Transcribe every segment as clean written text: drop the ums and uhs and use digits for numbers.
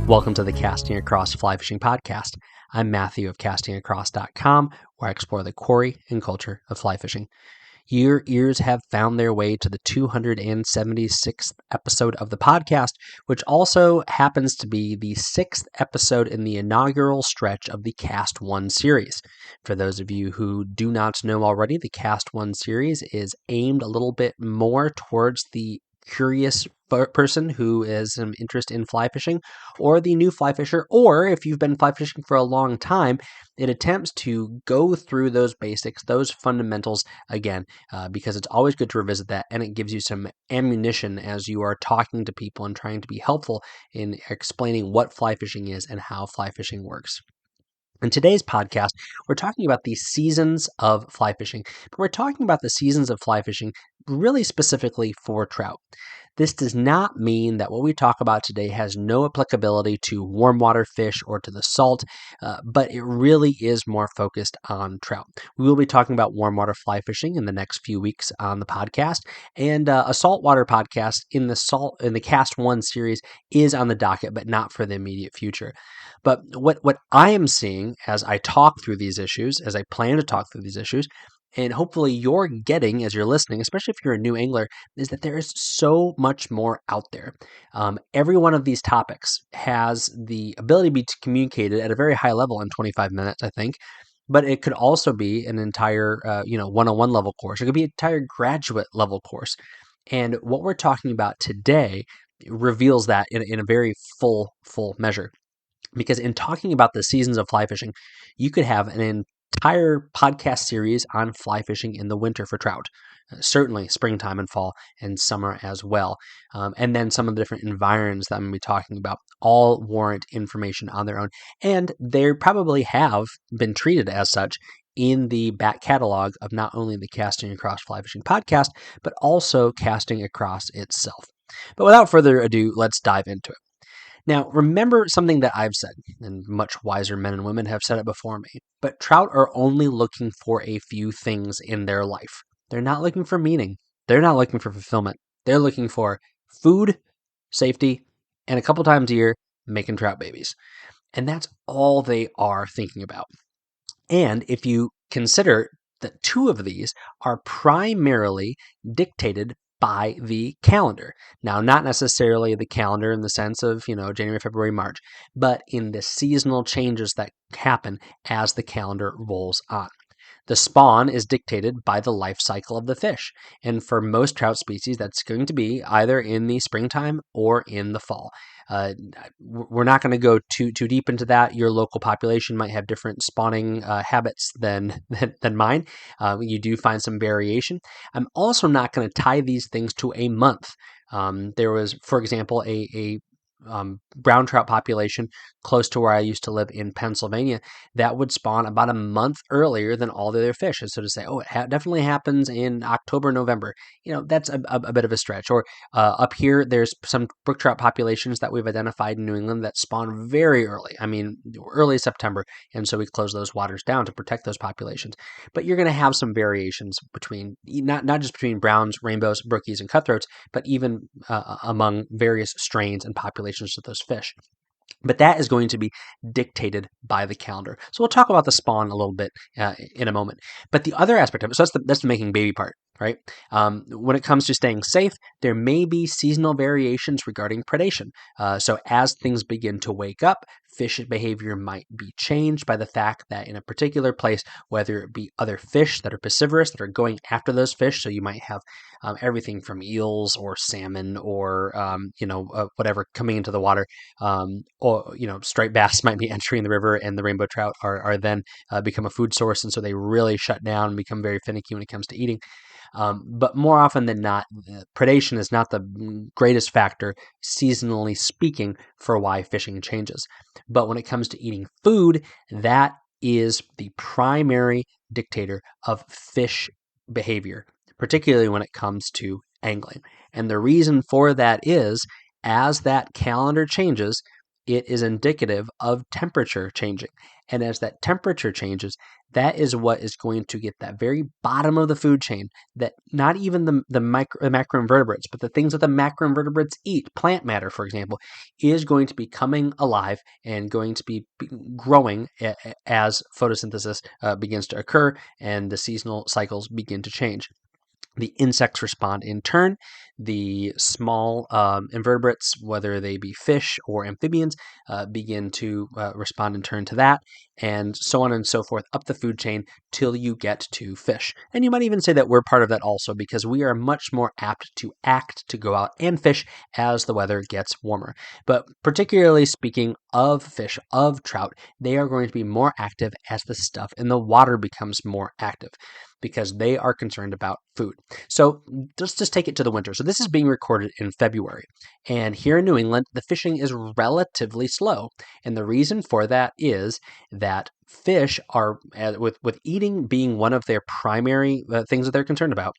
Welcome to the Casting Across Fly Fishing Podcast. I'm Matthew of castingacross.com, where I explore the quarry and culture of fly fishing. Your ears have found their way to the 276th episode of the podcast, which also happens to be the 6th episode in the inaugural stretch of the Cast1 series. For those of you who do not know already, the Cast1 series is aimed a little bit more towards the curious person who has some interest in fly fishing, or the new fly fisher, or if you've been fly fishing for a long time, it attempts to go through those basics, those fundamentals again, because it's always good to revisit that, and it gives you some ammunition as you are talking to people and trying to be helpful in explaining what fly fishing is and how fly fishing works. In today's podcast, we're talking about the seasons of fly fishing, but we're talking about the seasons of fly fishing really specifically for trout. This does not mean that what we talk about today has no applicability to warm water fish or to the salt, but it really is more focused on trout. We will be talking about warm water fly fishing in the next few weeks on the podcast, and a saltwater podcast in the Cast 1 series is on the docket, but not for the immediate future. But what I am seeing as I talk through these issues, as I plan to talk through these issues, and hopefully you're getting as you're listening, especially if you're a new angler, is that there is so much more out there. Every one of these topics has the ability to be communicated at a very high level in 25 minutes, I think. But it could also be an entire, one-on-one level course. It could be an entire graduate level course. And what we're talking about today reveals that in a very full measure. Because in talking about the seasons of fly fishing, you could have an entire podcast series on fly fishing in the winter for trout. Certainly springtime and fall and summer as well. And then some of the different environs that I'm going to be talking about all warrant information on their own. And they probably have been treated as such in the back catalog of not only the Casting Across Fly Fishing podcast, but also Casting Across itself. But without further ado, let's dive into it. Now, remember something that I've said, and much wiser men and women have said it before me, but trout are only looking for a few things in their life. They're not looking for meaning. They're not looking for fulfillment. They're looking for food, safety, and a couple times a year, making trout babies. And that's all they are thinking about. And if you consider that two of these are primarily dictated by the calendar. Now, not necessarily the calendar in the sense of, January, February, March, but in the seasonal changes that happen as the calendar rolls on. The spawn is dictated by the life cycle of the fish. And for most trout species, that's going to be either in the springtime or in the fall. We're not going to go too deep into that. Your local population might have different spawning habits than mine. You do find some variation. I'm also not going to tie these things to a month. There was, for example, a brown trout population close to where I used to live in Pennsylvania that would spawn about a month earlier than all the other fish. And so to say, it definitely happens in October, November, that's a bit of a stretch. Or up here, there's some brook trout populations that we've identified in New England that spawn very early. I mean, early September. And so we close those waters down to protect those populations. But you're going to have some variations between, not just between browns, rainbows, brookies, and cutthroats, but even among various strains and populations of those fish. But that is going to be dictated by the calendar. So we'll talk about the spawn a little bit in a moment. But the other aspect of it, so that's the making baby part, right? When it comes to staying safe, there may be seasonal variations regarding predation. So as things begin to wake up, fish behavior might be changed by the fact that in a particular place, whether it be other fish that are piscivorous that are going after those fish, so you might have everything from eels or salmon or whatever coming into the water, or striped bass might be entering the river, and the rainbow trout are then become a food source, and so they really shut down and become very finicky when it comes to eating. But more often than not, predation is not the greatest factor, seasonally speaking, for why fishing changes. But when it comes to eating food, that is the primary dictator of fish behavior, particularly when it comes to angling. And the reason for that is, as that calendar changes, it is indicative of temperature changing. And as that temperature changes, that is what is going to get that very bottom of the food chain, that not even the macroinvertebrates, but the things that the macroinvertebrates eat, plant matter, for example, is going to be coming alive and going to be growing as photosynthesis begins to occur and the seasonal cycles begin to change. The insects respond in turn. The small invertebrates, whether they be fish or amphibians, begin to respond in turn to that, and so on and so forth up the food chain till you get to fish. And you might even say that we're part of that also, because we are much more apt to act to go out and fish as the weather gets warmer. But particularly speaking of fish, of trout, they are going to be more active as the stuff in the water becomes more active, because they are concerned about food. So let's just take it to the winter. So this is being recorded in February. And here in New England, the fishing is relatively slow. And the reason for that is that fish are, with eating being one of their primary things that they're concerned about,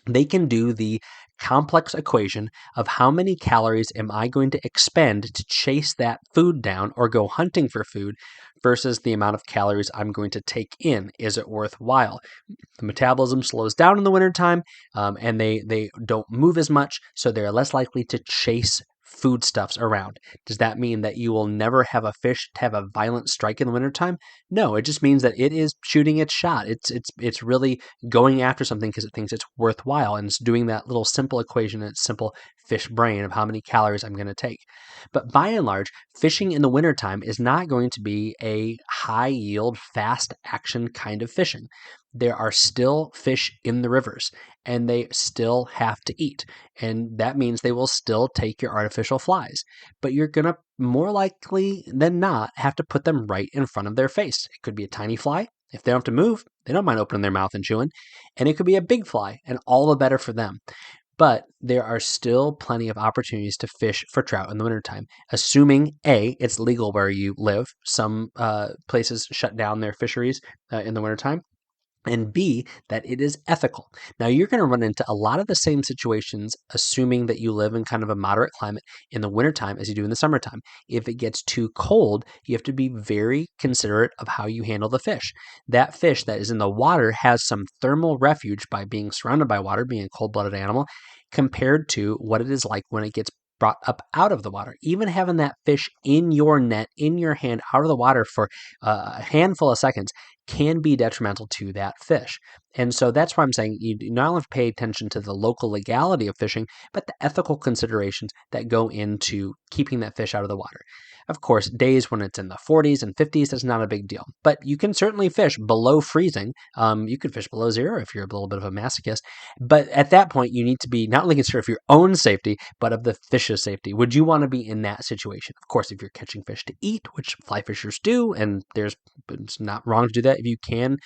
they can do the complex equation of how many calories am I going to expend to chase that food down or go hunting for food versus the amount of calories I'm going to take in. Is it worthwhile? The metabolism slows down in the wintertime, and they don't move as much, so they're less likely to chase foodstuffs around. Does that mean that you will never have a fish have a violent strike in the wintertime? No, it just means that it is shooting its shot. It's really going after something because it thinks it's worthwhile, and it's doing that little simple equation in its simple fish brain of how many calories I'm going to take. But by and large, fishing in the wintertime is not going to be a high yield, fast action kind of fishing. There are still fish in the rivers, and they still have to eat. And that means they will still take your artificial flies. But you're going to more likely than not have to put them right in front of their face. It could be a tiny fly. If they don't have to move, they don't mind opening their mouth and chewing. And it could be a big fly, and all the better for them. But there are still plenty of opportunities to fish for trout in the wintertime, assuming A, it's legal where you live. Some places shut down their fisheries in the wintertime. And B, that it is ethical. Now, you're going to run into a lot of the same situations, assuming that you live in kind of a moderate climate in the wintertime as you do in the summertime. If it gets too cold, you have to be very considerate of how you handle the fish. That fish that is in the water has some thermal refuge by being surrounded by water, being a cold-blooded animal, compared to what it is like when it gets brought up out of the water. Even having that fish in your net, in your hand, out of the water for a handful of seconds can be detrimental to that fish. And so that's why I'm saying you not only have to pay attention to the local legality of fishing, but the ethical considerations that go into keeping that fish out of the water. Of course, days when it's in the 40s and 50s, that's not a big deal. But you can certainly fish below freezing. You could fish below zero if you're a little bit of a masochist. But at that point, you need to be not only concerned of your own safety, but of the fish's safety. Would you want to be in that situation? Of course, if you're catching fish to eat, which fly fishers do, and it's not wrong to do that. If you can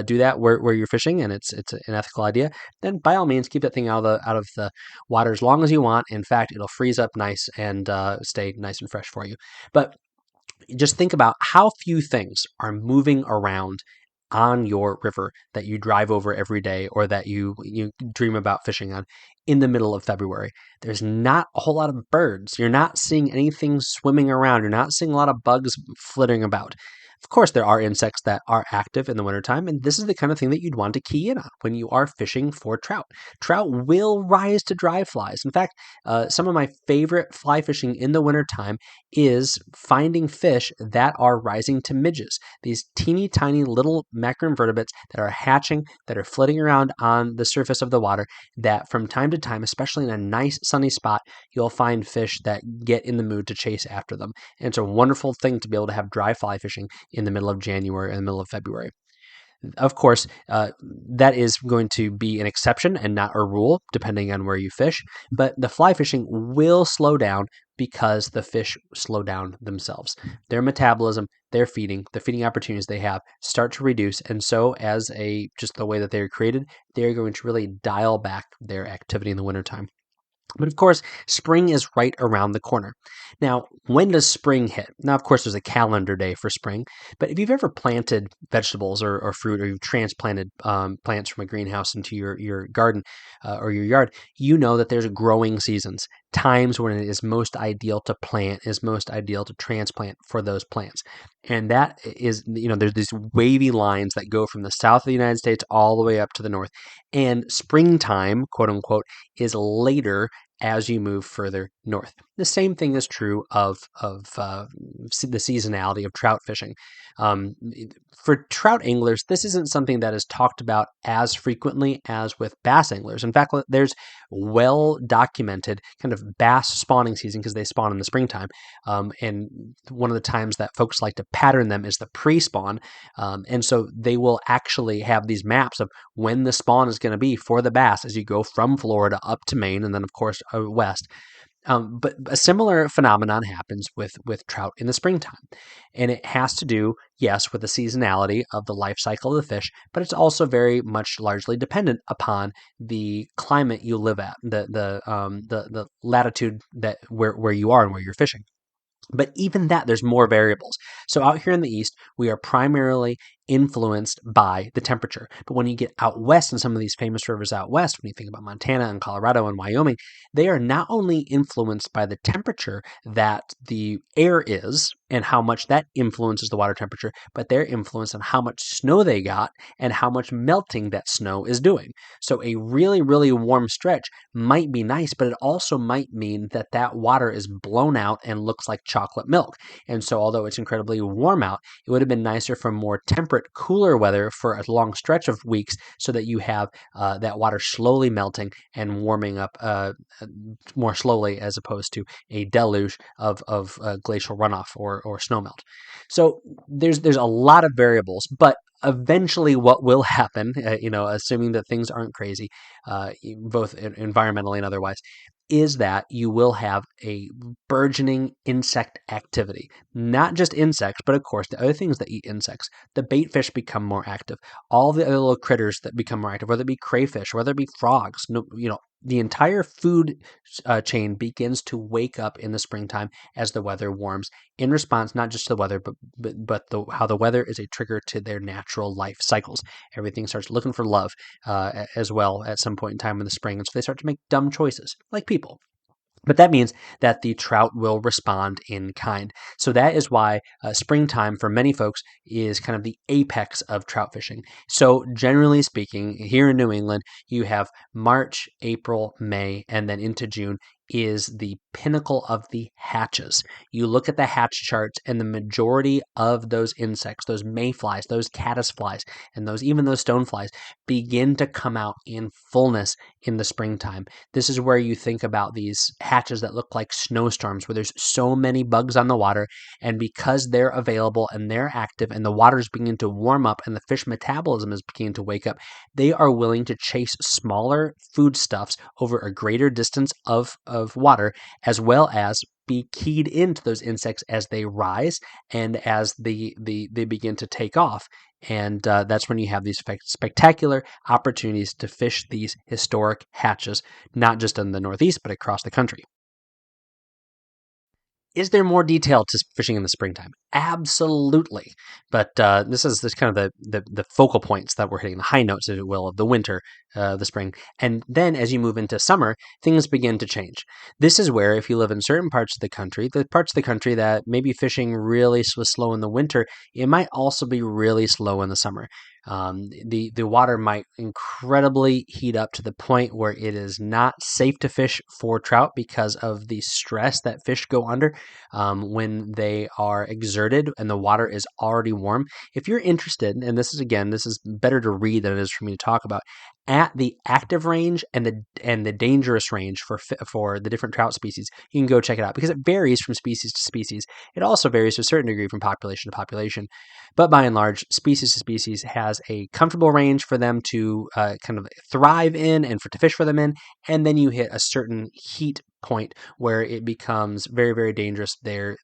do that where you're fishing and it's an ethical idea, then by all means keep that thing out of the water as long as you want. In fact, it'll freeze up nice and stay nice and fresh for you. But just think about how few things are moving around on your river that you drive over every day or that you dream about fishing on in the middle of February. There's not a whole lot of birds. You're not seeing anything swimming around. You're not seeing a lot of bugs flitting about. Of course, there are insects that are active in the wintertime, and this is the kind of thing that you'd want to key in on when you are fishing for trout. Trout will rise to dry flies. In fact, some of my favorite fly fishing in the wintertime is finding fish that are rising to midges, these teeny tiny little macroinvertebrates that are hatching, that are flitting around on the surface of the water, that from time to time, especially in a nice sunny spot, you'll find fish that get in the mood to chase after them. And it's a wonderful thing to be able to have dry fly fishing in the middle of January and the middle of February. Of course, that is going to be an exception and not a rule, depending on where you fish. But the fly fishing will slow down because the fish slow down themselves. Their metabolism, their feeding, the feeding opportunities they have start to reduce. And so as just the way that they're created, they're going to really dial back their activity in the wintertime. But of course, spring is right around the corner. Now, when does spring hit? Now, of course, there's a calendar day for spring, but if you've ever planted vegetables or fruit, or you've transplanted plants from a greenhouse into your garden or your yard, you know that there's growing seasons. times when it is most ideal to plant, is most ideal to transplant for those plants. And that is, there's these wavy lines that go from the south of the United States all the way up to the north. And springtime, quote unquote, is later as you move further north. The same thing is true of the seasonality of trout fishing. Um, for trout anglers, this isn't something that is talked about as frequently as with bass anglers. In fact, there's well documented kind of bass spawning season because they spawn in the springtime. And one of the times that folks like to pattern them is the pre-spawn. And so they will actually have these maps of when the spawn is going to be for the bass as you go from Florida up to Maine and then, of course, west. But a similar phenomenon happens with trout in the springtime. And it has to do, yes, with the seasonality of the life cycle of the fish, but it's also very much largely dependent upon the climate you live at, the latitude that where you are and where you're fishing. But even that, there's more variables. So out here in the east, we are primarily influenced by the temperature. But when you get out west in some of these famous rivers out west, when you think about Montana and Colorado and Wyoming, they are not only influenced by the temperature that the air is and how much that influences the water temperature, but they're influenced on how much snow they got and how much melting that snow is doing. So a really, really warm stretch might be nice, but it also might mean that that water is blown out and looks like chocolate milk. And so although it's incredibly warm out, it would have been nicer for more temperate, cooler weather for a long stretch of weeks so that you have that water slowly melting and warming up more slowly as opposed to a deluge of glacial runoff or snowmelt. So there's a lot of variables, but eventually what will happen, assuming that things aren't crazy, both environmentally and otherwise, is that you will have a burgeoning insect activity. Not just insects, but of course the other things that eat insects. The bait fish become more active. All the other little critters that become more active, whether it be crayfish, whether it be frogs, the entire food chain begins to wake up in the springtime as the weather warms in response not just to the weather, but how the weather is a trigger to their natural life cycles. Everything starts looking for love as well at some point in time in the spring, and so they start to make dumb choices, like people. But that means that the trout will respond in kind. So that is why springtime for many folks is kind of the apex of trout fishing. So generally speaking, here in New England, you have March, April, May, and then into June is the pinnacle of the hatches. You look at the hatch charts and the majority of those insects, those mayflies, those caddisflies, and even those stoneflies begin to come out in fullness in the springtime. This is where you think about these hatches that look like snowstorms, where there's so many bugs on the water, and because they're available and they're active and the water is beginning to warm up and the fish metabolism is beginning to wake up, they are willing to chase smaller foodstuffs over a greater distance of water, as well as be keyed into those insects as they rise and as they begin to take off. And that's when you have these spectacular opportunities to fish these historic hatches, not just in the Northeast, but across the country. Is there more detail to fishing in the springtime? Absolutely. But this is kind of the focal points that we're hitting, the high notes, if you will, of the winter, the spring. And then as you move into summer, things begin to change. This is where, if you live in certain parts of the parts of the country that maybe fishing really was slow in the winter, it might also be really slow in the summer. The water might incredibly heat up to the point where it is not safe to fish for trout because of the stress that fish go under when they are exerted and the water is already warm. If you're interested, and this is better to read than it is for me to talk about, at the active range and the dangerous range for the different trout species, you can go check it out because it varies from species to species. It also varies to a certain degree from population to population, but by and large, species to species has a comfortable range for them to kind of thrive in and to fish for them in, and then you hit a certain heat point where it becomes very, very dangerous. Their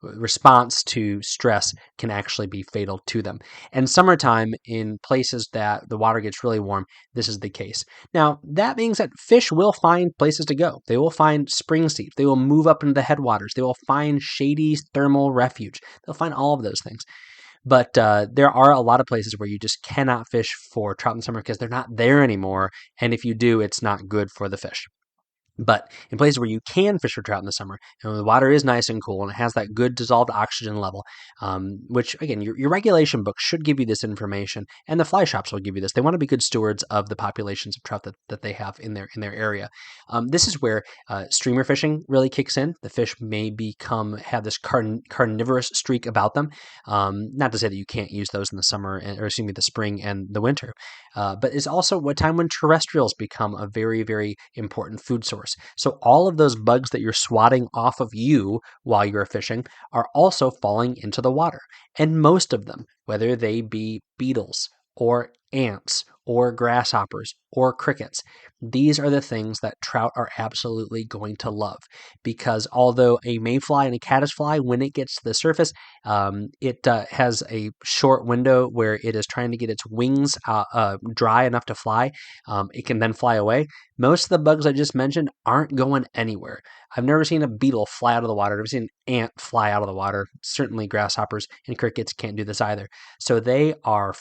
response to stress can actually be fatal to them. And summertime, in places that the water gets really warm, this is the case. Now, that being said, fish will find places to go. They will find spring seeps. They will move up into the headwaters. They will find shady thermal refuge. They'll find all of those things. But there are a lot of places where you just cannot fish for trout in summer because they're not there anymore. And if you do, it's not good for the fish. But in places where you can fish for trout in the summer, the water is nice and cool and it has that good dissolved oxygen level, which again, your regulation book should give you this information, and the fly shops will give you this. They want to be good stewards of the populations of trout that they have in their area. This is where streamer fishing really kicks in. The fish may have this carnivorous streak about them. Not to say that you can't use those in the summer, or excuse me, the spring and the winter, but it's also a time when terrestrials become a very, very important food source. So all of those bugs that you're swatting off of you while you're fishing are also falling into the water. And most of them, whether they be beetles or ants or grasshoppers or crickets, these are the things that trout are absolutely going to love, because although a mayfly and a caddisfly, when it gets to the surface, it has a short window where it is trying to get its wings dry enough to fly. It can then fly away. Most of the bugs I just mentioned aren't going anywhere. I've never seen a beetle fly out of the water. I've never seen an ant fly out of the water. Certainly grasshoppers and crickets can't do this either. So they are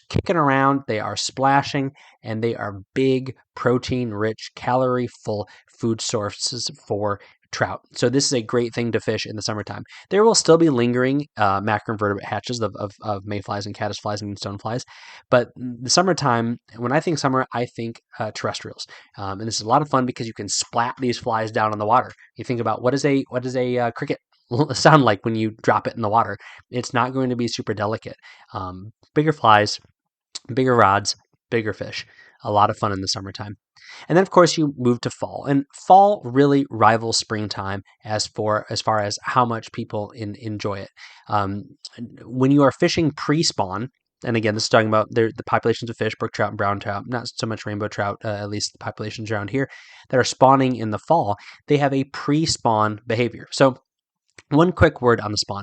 kicking around, they are splashing, and they are big, protein-rich, calorie-full food sources for trout. So this is a great thing to fish in the summertime. There will still be lingering macroinvertebrate hatches of mayflies and caddisflies and stoneflies, but the summertime, when I think summer, I think terrestrials. And this is a lot of fun because you can splat these flies down in the water. You think about what does a cricket sound like when you drop it in the water? It's not going to be super delicate. Bigger flies, bigger rods, bigger fish. A lot of fun in the summertime. And then, of course, you move to fall. And fall really rivals springtime as far as how much people enjoy it. When you are fishing pre-spawn, and again, this is talking about the populations of fish, brook trout and brown trout, not so much rainbow trout, at least the populations around here, that are spawning in the fall, they have a pre-spawn behavior. So one quick word on the spawn.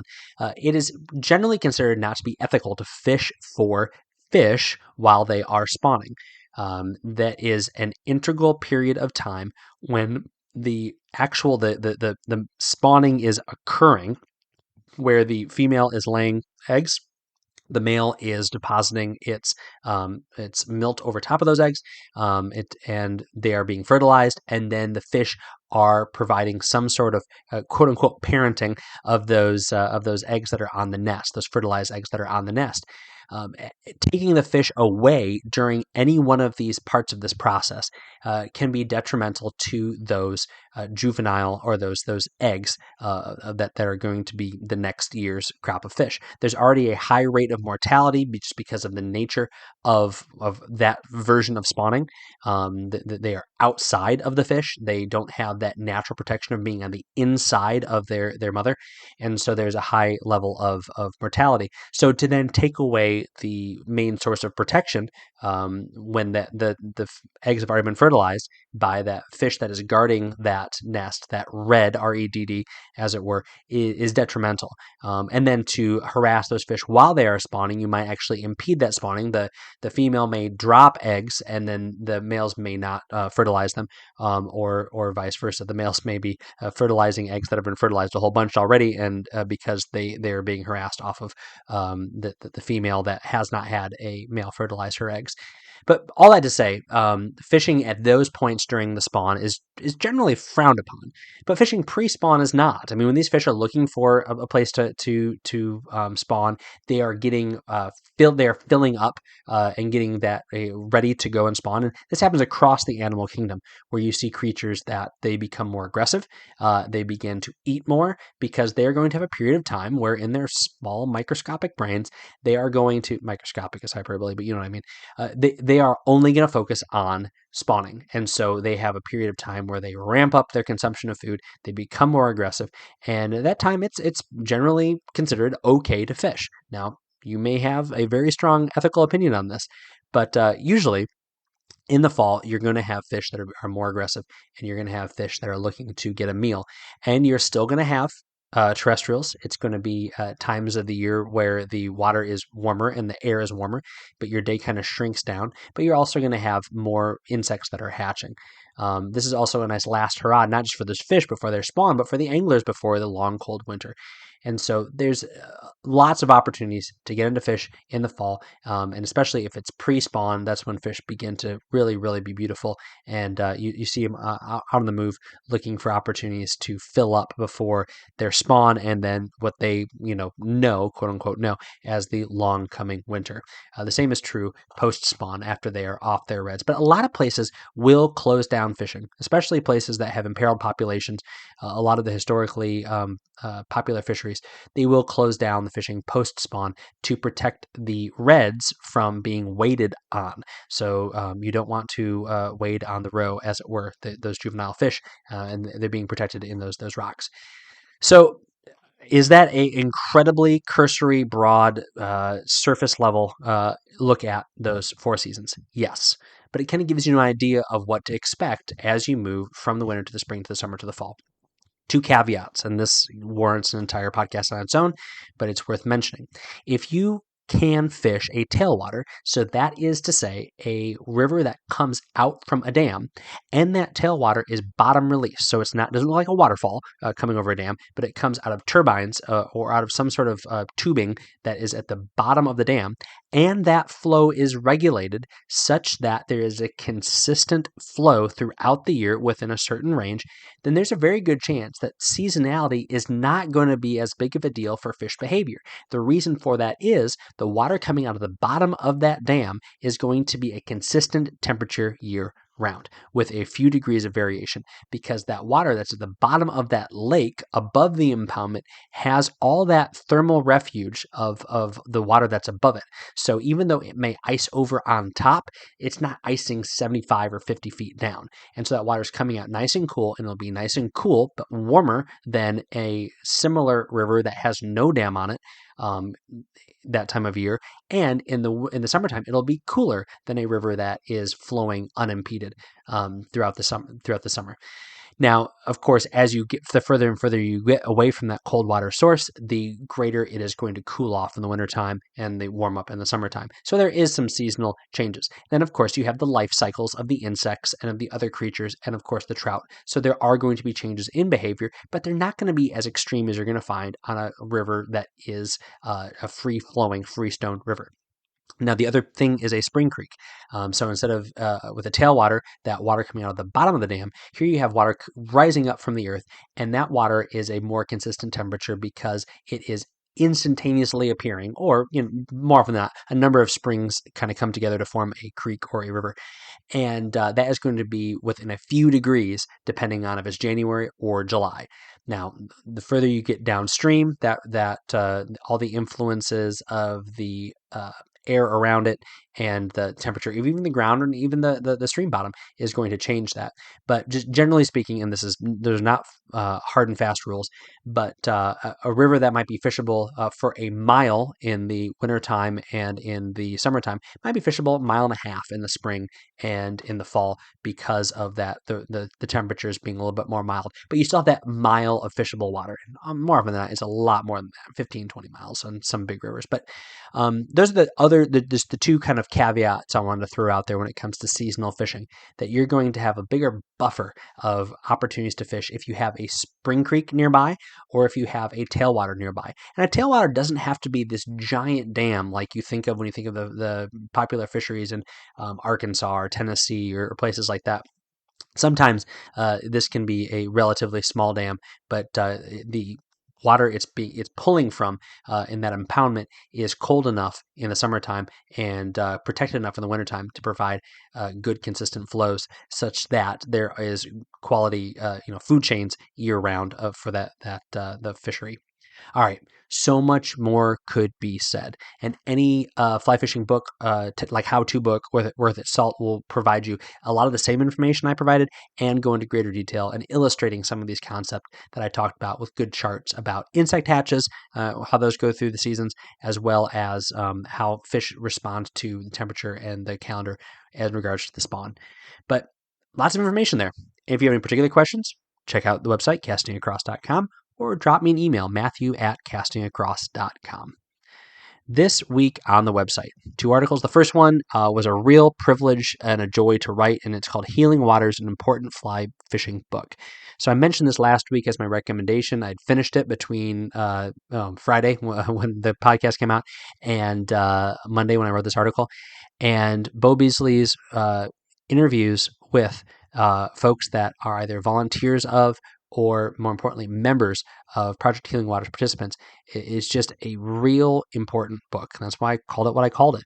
It is generally considered not to be ethical to fish for fish while they are spawning. That is an integral period of time when the spawning is occurring, where the female is laying eggs, the male is depositing its milt over top of those eggs, and they are being fertilized, and then the fish are providing some sort of quote unquote parenting of those eggs that are on the nest, those fertilized eggs that are on the nest. Taking the fish away during any one of these parts of this process can be detrimental to those juvenile, or those eggs that are going to be the next year's crop of fish. There's already a high rate of mortality just because of the nature of that version of spawning. They are outside of the fish. They don't have that natural protection of being on the inside of their mother, and so there's a high level of mortality. So to then take away the main source of protection, when the eggs have already been fertilized by that fish that is guarding that nest, that redd, REDD, as it were, is detrimental. And then to harass those fish while they are spawning, you might actually impede that spawning. The female may drop eggs, and then the males may not fertilize them, or vice versa. The males may be fertilizing eggs that have been fertilized a whole bunch already, and because they're being harassed off of the female that has not had a male fertilize her eggs. But all that to say, fishing at those points during the spawn is generally frowned upon. But fishing pre-spawn is not. I mean, when these fish are looking for a place to spawn, they are getting they are filling up and getting that ready to go and spawn. And this happens across the animal kingdom, where you see creatures that they become more aggressive. They begin to eat more because they are going to have a period of time where, in their small microscopic brains, they are going to, microscopic is hyperbole, but you know what I mean. They are only going to focus on spawning. And so they have a period of time where they ramp up their consumption of food, they become more aggressive, and at that time it's generally considered okay to fish. Now, you may have a very strong ethical opinion on this, but usually in the fall, you're going to have fish that are more aggressive, and you're going to have fish that are looking to get a meal, and you're still going to have terrestrials. It's going to be times of the year where the water is warmer and the air is warmer, but your day kind of shrinks down. But you're also going to have more insects that are hatching. This is also a nice last hurrah, not just for those fish before their spawn, but for the anglers before the long, cold winter. And so there's lots of opportunities to get into fish in the fall, and especially if it's pre-spawn, that's when fish begin to really, really be beautiful. And you see them out on the move, looking for opportunities to fill up before their spawn, and then what they know, quote unquote, know as the long coming winter. The same is true post spawn after they are off their reds. But a lot of places will close down fishing, especially places that have imperiled populations. A lot of the historically popular fisheries, they will close down the fishing post spawn to protect the reds from being waded on. So you don't want to wade on the roe, as it were, those juvenile fish, and they're being protected in those rocks. So is that a incredibly cursory, broad, surface level look at those four seasons? Yes. But it kind of gives you an idea of what to expect as you move from the winter to the spring to the summer to the fall. Two caveats, and this warrants an entire podcast on its own, but it's worth mentioning. If you can fish a tailwater, so that is to say a river that comes out from a dam, and that tailwater is bottom release, so it doesn't look like a waterfall coming over a dam, but it comes out of turbines or out of some sort of tubing that is at the bottom of the dam, and that flow is regulated such that there is a consistent flow throughout the year within a certain range, then there's a very good chance that seasonality is not going to be as big of a deal for fish behavior. The reason for that is the water coming out of the bottom of that dam is going to be a consistent temperature year round with a few degrees of variation, because that water that's at the bottom of that lake above the impoundment has all that thermal refuge of the water that's above it. So even though it may ice over on top, it's not icing 75 or 50 feet down. And so that water is coming out nice and cool, and it'll be nice and cool, but warmer than a similar river that has no dam on it that time of year. And in the summertime, it'll be cooler than a river that is flowing unimpeded throughout the summer. Now, of course, as you get the further and further you get away from that cold water source, the greater it is going to cool off in the wintertime and they warm up in the summertime. So there is some seasonal changes. Then, of course, you have the life cycles of the insects and of the other creatures, and of course the trout. So there are going to be changes in behavior, but they're not going to be as extreme as you're going to find on a river that is a free-flowing, freestone river. Now, the other thing is a spring creek. So instead of with a tailwater, that water coming out of the bottom of the dam, here you have water rising up from the earth, and that water is a more consistent temperature because it is instantaneously appearing, or more often than not, a number of springs kind of come together to form a creek or a river. And that is going to be within a few degrees, depending on if it's January or July. Now, the further you get downstream, that all the influences of the air around it and the temperature, even the ground and even the stream bottom, is going to change that. But just generally speaking, and there's not hard and fast rules, but a river that might be fishable for a mile in the wintertime and in the summertime might be fishable a mile and a half in the spring and in the fall, because of that the temperatures being a little bit more mild. But you still have that mile of fishable water. And more often than that, it's a lot more than that, 15, 20 miles on some big rivers. But those are the two kind of caveats I wanted to throw out there when it comes to seasonal fishing, that you're going to have a bigger buffer of opportunities to fish if you have a spring creek nearby or if you have a tailwater nearby. And a tailwater doesn't have to be this giant dam like you think of when you think of the popular fisheries in Arkansas or Tennessee or places like that. Sometimes this can be a relatively small dam, but the water it's pulling from in that impoundment is cold enough in the summertime and protected enough in the wintertime to provide good consistent flows, such that there is quality food chains year round for the fishery. All right, so much more could be said, and any fly fishing book, like how-to book, worth its salt, will provide you a lot of the same information I provided and go into greater detail and illustrating some of these concepts that I talked about with good charts about insect hatches, how those go through the seasons, as well as how fish respond to the temperature and the calendar as regards to the spawn. But lots of information there. If you have any particular questions, check out the website, castingacross.com, or drop me an email, matthew@castingacross.com. This week on the website, 2 articles. The first one was a real privilege and a joy to write, and it's called Healing Waters, an Important Fly Fishing Book. So I mentioned this last week as my recommendation. I'd finished it between Friday when the podcast came out and Monday when I wrote this article. And Bo Beasley's interviews with folks that are either volunteers of or more importantly, members of Project Healing Waters participants is just a real important book. And that's why I called it what I called it.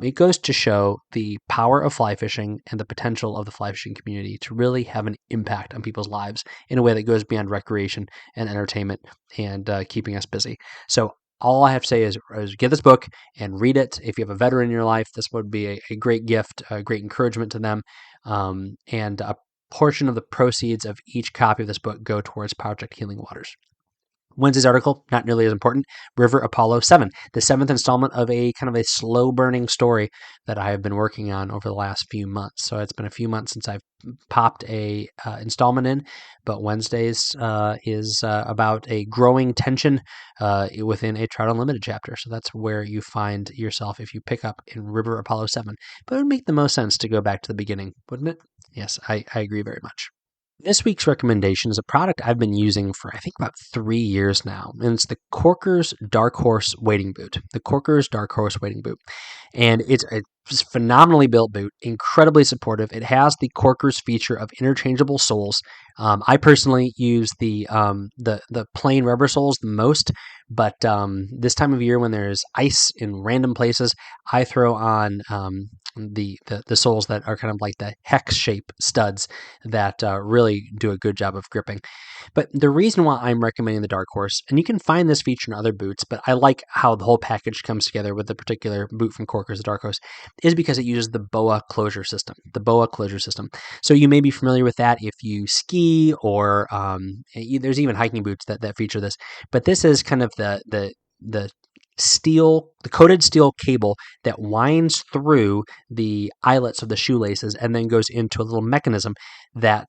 It goes to show the power of fly fishing and the potential of the fly fishing community to really have an impact on people's lives in a way that goes beyond recreation and entertainment and keeping us busy. So all I have to say is get this book and read it. If you have a veteran in your life, this would be a great gift, a great encouragement to them, and a portion of the proceeds of each copy of this book go towards Project Healing Waters. Wednesday's article, not nearly as important, River Apollo 7, the 7th installment of a kind of a slow-burning story that I have been working on over the last few months. So it's been a few months since I've popped a installment in, but Wednesday's is about a growing tension within a Trout Unlimited chapter. So that's where you find yourself if you pick up in River Apollo 7. But it would make the most sense to go back to the beginning, wouldn't it? Yes, I agree very much. This week's recommendation is a product I've been using for, I think, about 3 years now, and it's the Corker's Dark Horse Wading Boot. The Corker's Dark Horse Wading Boot. And it's a phenomenally built boot, incredibly supportive. It has the Corker's feature of interchangeable soles. I personally use the plain rubber soles the most, but this time of year when there's ice in random places, I throw on the soles that are kind of like the hex shape studs that really do a good job of gripping. But the reason why I'm recommending the Dark Horse, and you can find this feature in other boots, but I like how the whole package comes together with the particular boot from Corker's, the Dark Horse, is because it uses the BOA closure system. The BOA closure system. So you may be familiar with that if you ski or there's even hiking boots that feature this. But this is kind of the coated steel cable that winds through the eyelets of the shoelaces and then goes into a little mechanism that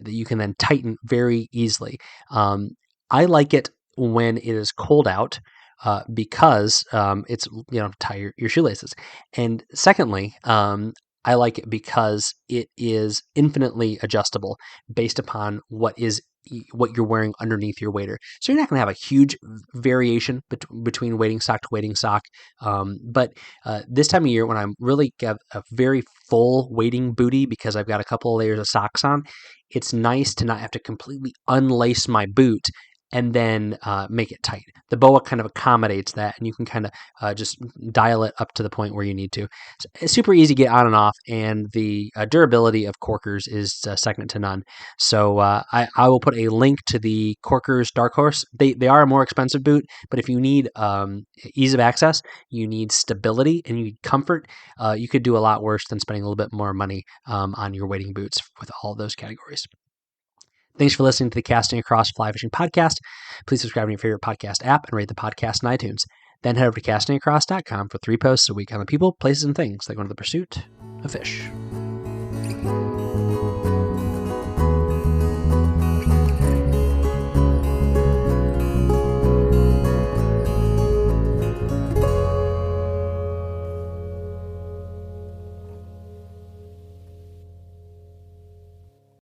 you can then tighten very easily. I like it when it is cold out. Because it's to tie your shoelaces, and secondly, I like it because it is infinitely adjustable based upon what you're wearing underneath your wader. So you're not going to have a huge variation between wading sock to wading sock. But this time of year, when I'm really got a very full wading booty because I've got a couple of layers of socks on, it's nice to not have to completely unlace my boot and then make it tight. The BOA kind of accommodates that, and you can kind of just dial it up to the point where you need to. So it's super easy to get on and off, and the durability of Corker's is second to none. So I will put a link to the Corker's Dark Horse. They are a more expensive boot, but if you need ease of access, you need stability, and you need comfort, you could do a lot worse than spending a little bit more money on your wading boots with all those categories. Thanks for listening to the Casting Across Fly Fishing podcast. Please subscribe to your favorite podcast app and rate the podcast in iTunes. Then head over to castingacross.com for 3 posts a week on the people, places, and things that go into the pursuit of fish.